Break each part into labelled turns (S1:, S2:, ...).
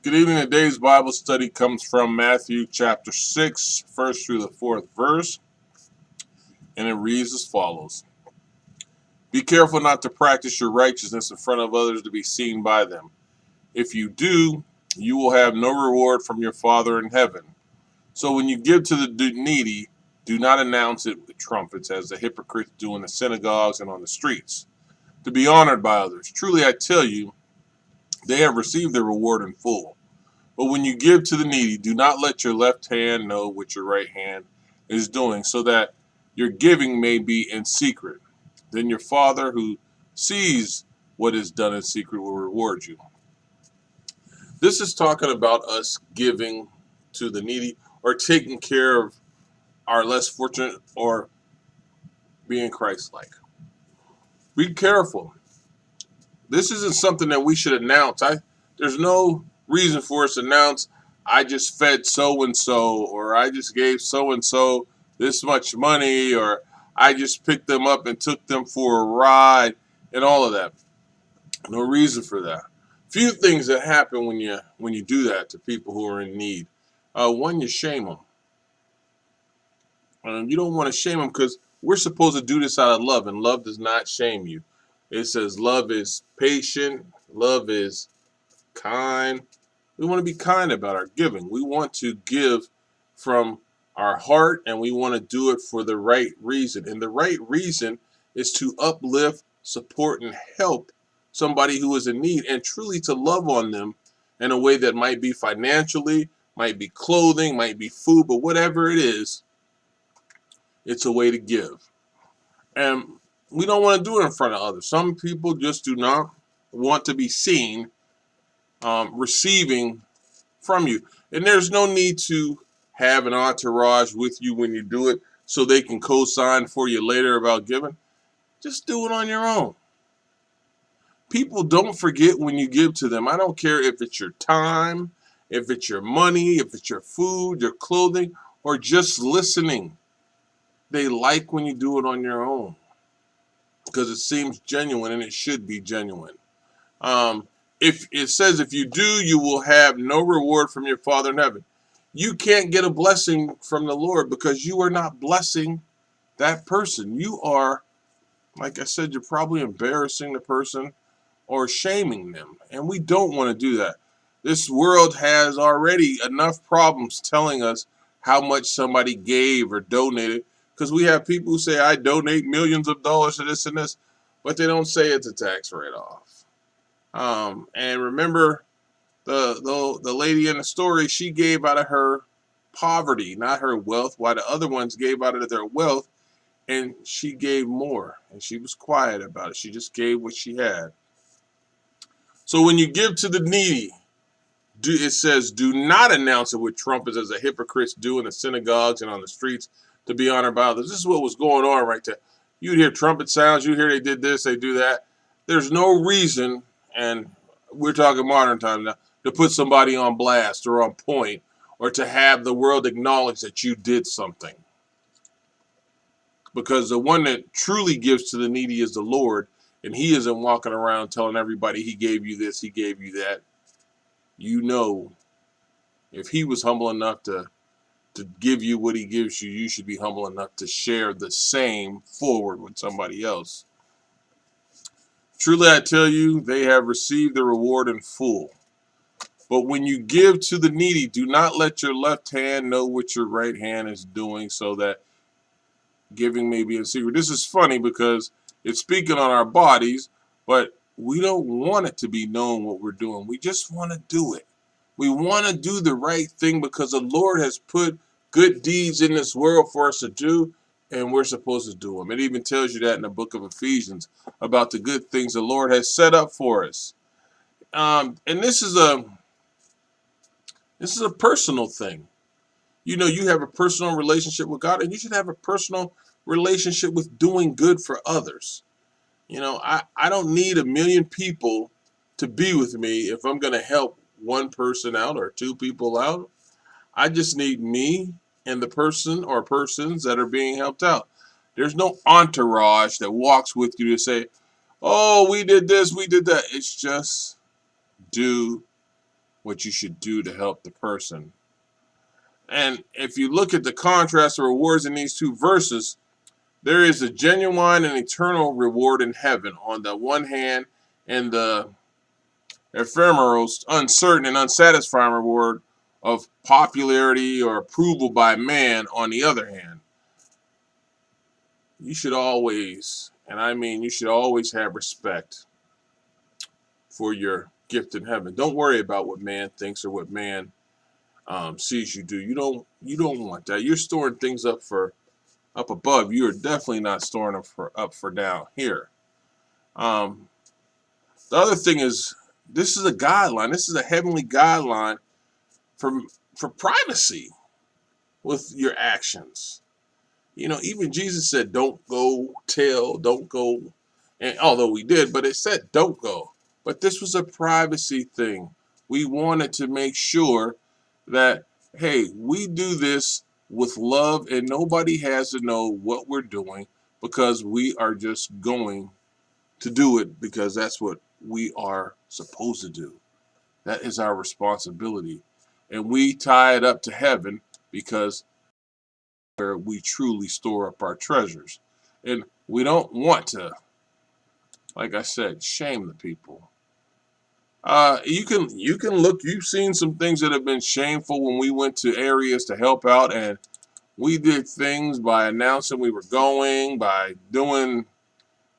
S1: Good evening. Today's Bible study comes from Matthew chapter 6, first through the fourth verse, and it reads as follows. Be careful not to practice your righteousness in front of others to be seen by them. If you do, you will have no reward from your Father in heaven. So when you give to the needy, do not announce it with trumpets as the hypocrites do in the synagogues and on the streets, to be honored by others. Truly I tell you, they have received their reward in full. But when you give to the needy, do not let your left hand know what your right hand is doing, so that your giving may be in secret. Then your Father who sees what is done in secret will reward you. This is talking about us giving to the needy or taking care of our less fortunate or being Christ-like. Be careful. This isn't something that we should announce. There's no reason for us to announce, I just fed so and so, or I just gave so and so this much money, or I just picked them up and took them for a ride, and all of that. No reason for that. Few things that happen when you do that to people who are in need. One, you shame them. You don't want to shame them because we're supposed to do this out of love, and love does not shame you. It says love is patient, love is kind. We want to be kind about our giving. We want to give from our heart, and we want to do it for the right reason. And the right reason is to uplift, support, and help somebody who is in need, and truly to love on them in a way that might be financially, might be clothing, might be food, but whatever it is, it's a way to give. And we don't want to do it in front of others. Some people just do not want to be seen receiving from you. And there's no need to have an entourage with you when you do it so they can co-sign for you later about giving. Just do it on your own. People don't forget when you give to them. I don't care if it's your time, if it's your money, if it's your food, your clothing, or just listening. They like when you do it on your own because it seems genuine, and it should be genuine. If it says if you do, you will have no reward from your Father in heaven. You can't get a blessing from the Lord because you are not blessing that person. You are, like I said, you're probably embarrassing the person or shaming them. And we don't want to do that. This world has already enough problems telling us how much somebody gave or donated, because we have people who say, I donate millions of dollars to this and this, but they don't say it's a tax write-off. And remember, the lady in the story, she gave out of her poverty, not her wealth, while the other ones gave out of their wealth, and she gave more, and she was quiet about it. She just gave what she had. So when you give to the needy, it says, do not announce it with trumpets as the hypocrites do in the synagogues and on the streets to be honored by others. This is what was going on right there. You'd hear trumpet sounds. You hear they did this, they do that. There's no reason, and we're talking modern times now, to put somebody on blast or on point or to have the world acknowledge that you did something. Because the one that truly gives to the needy is the Lord, and he isn't walking around telling everybody he gave you this, he gave you that. You know, if he was humble enough to give you what he gives you, you should be humble enough to share the same forward with somebody else. Truly I tell you, they have received the reward in full. But when you give to the needy, do not let your left hand know what your right hand is doing, so that giving may be in secret. This is funny because it's speaking on our bodies, but we don't want it to be known what we're doing. We just want to do it. We want to do the right thing because the Lord has put good deeds in this world for us to do, and we're supposed to do them. It even tells you that in the book of Ephesians about the good things the Lord has set up for us. And this is a personal thing. You know, you have a personal relationship with God, and you should have a personal relationship with doing good for others. You know, I don't need a million people to be with me if I'm going to help one person out or two people out. I just need me and the person or persons that are being helped out. There's no entourage that walks with you to say, oh, we did this, we did that. It's just do what you should do to help the person. And if you look at the contrast of rewards in these two verses, there is a genuine and eternal reward in heaven on the one hand, and the ephemeral, uncertain, and unsatisfying reward of popularity or approval by man on the other hand. You should always, and I mean you should always, have respect for your gift in heaven. Don't worry about what man thinks or what man sees you do. You don't want that. You're storing things up above. You are definitely not storing them up for down here. The other thing is, this is a guideline. This is a heavenly guideline for privacy with your actions. Even Jesus said, "Don't go tell, don't go," and although we did, but it said, "Don't go." But this was a privacy thing. We wanted to make sure that, hey, we do this with love, and nobody has to know what we're doing, because we are just going to do it because that's what we are supposed to do. That is our responsibility. And we tie it up to heaven because where we truly store up our treasures. And we don't want to, like I said, shame the people. You can look. You've seen some things that have been shameful when we went to areas to help out, and we did things by announcing we were going, by doing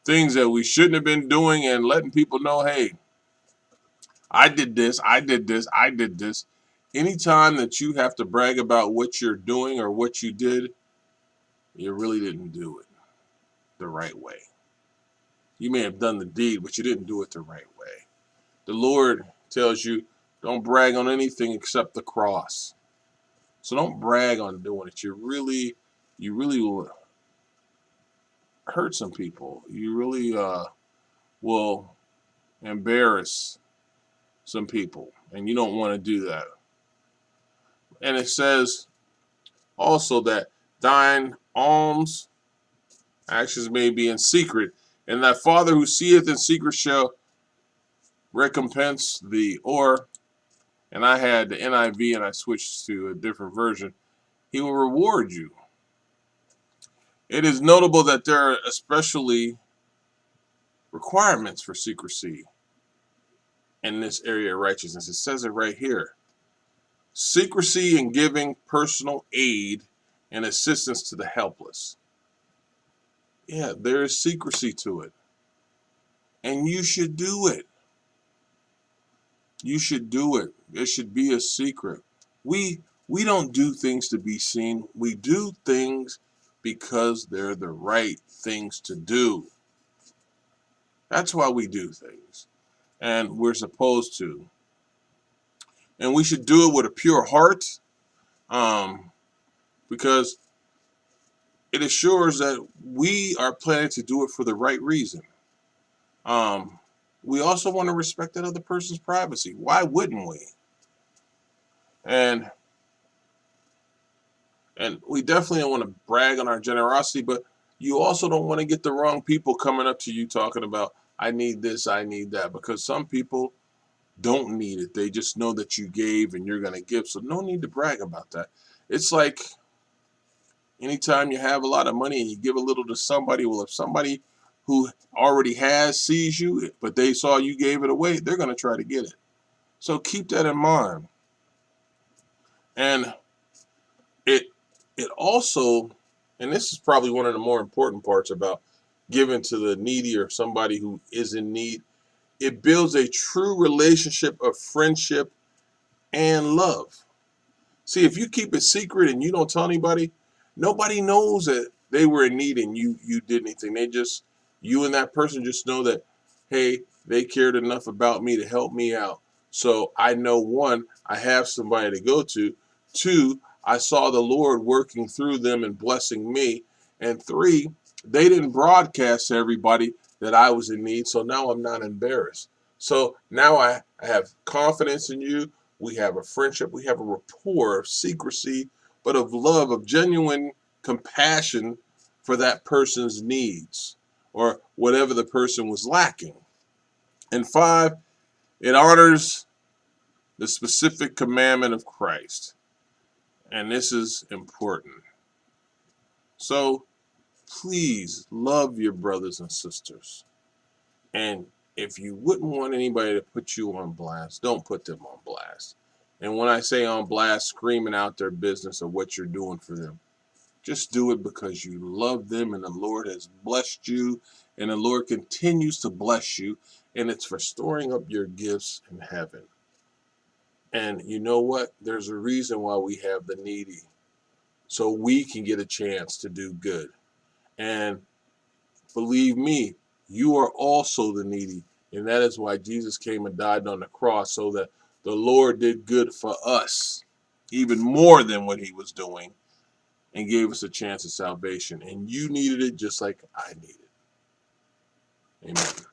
S1: things that we shouldn't have been doing, and letting people know, hey, I did this, I did this, I did this. Anytime that you have to brag about what you're doing or what you did, you really didn't do it the right way. You may have done the deed, but you didn't do it the right way. The Lord tells you, don't brag on anything except the cross. So don't brag on doing it. You really will hurt some people. You really will embarrass some people, and you don't want to do that. And it says also that thine alms actions may be in secret, and that Father who seeth in secret shall recompense thee. Or, and I had the NIV and I switched to a different version, he will reward you. It is notable that there are especially requirements for secrecy in this area of righteousness. It says it right here. Secrecy in giving personal aid and assistance to the helpless. Yeah, there is secrecy to it. And you should do it. You should do it. It should be a secret. We don't do things to be seen. We do things because they're the right things to do. That's why we do things. And we're supposed to. And we should do it with a pure heart, because it assures that we are planning to do it for the right reason. We also want to respect that other person's privacy. Why wouldn't we? And we definitely don't want to brag on our generosity, but you also don't want to get the wrong people coming up to you talking about, I need this, I need that, because some people don't need it. They just know that you gave and you're going to give. So no need to brag about that. It's like anytime you have a lot of money and you give a little to somebody, well, if somebody who already has sees you, but they saw you gave it away, they're going to try to get it. So keep that in mind. And it also, and this is probably one of the more important parts about giving to the needy or somebody who is in need, it builds a true relationship of friendship and love. See, if you keep it secret and you don't tell anybody, nobody knows that they were in need and you did anything. You and that person just know that, hey, they cared enough about me to help me out. So I know, one, I have somebody to go to. Two, I saw the Lord working through them and blessing me. And three, they didn't broadcast to everybody that I was in need, so now I'm not embarrassed. So now I have confidence in you. We have a friendship. We have a rapport of secrecy, but of love, of genuine compassion for that person's needs or whatever the person was lacking. And five, it honors the specific commandment of Christ. And this is important. So please love your brothers and sisters. And if you wouldn't want anybody to put you on blast, don't put them on blast. And when I say on blast, screaming out their business of what you're doing for them, just do it because you love them and the Lord has blessed you and the Lord continues to bless you, and it's for storing up your gifts in heaven. And you know what? There's a reason why we have the needy, so we can get a chance to do good. And believe me, you are also the needy. And that is why Jesus came and died on the cross, so that the Lord did good for us, even more than what he was doing, and gave us a chance of salvation. And you needed it just like I needed it. Amen.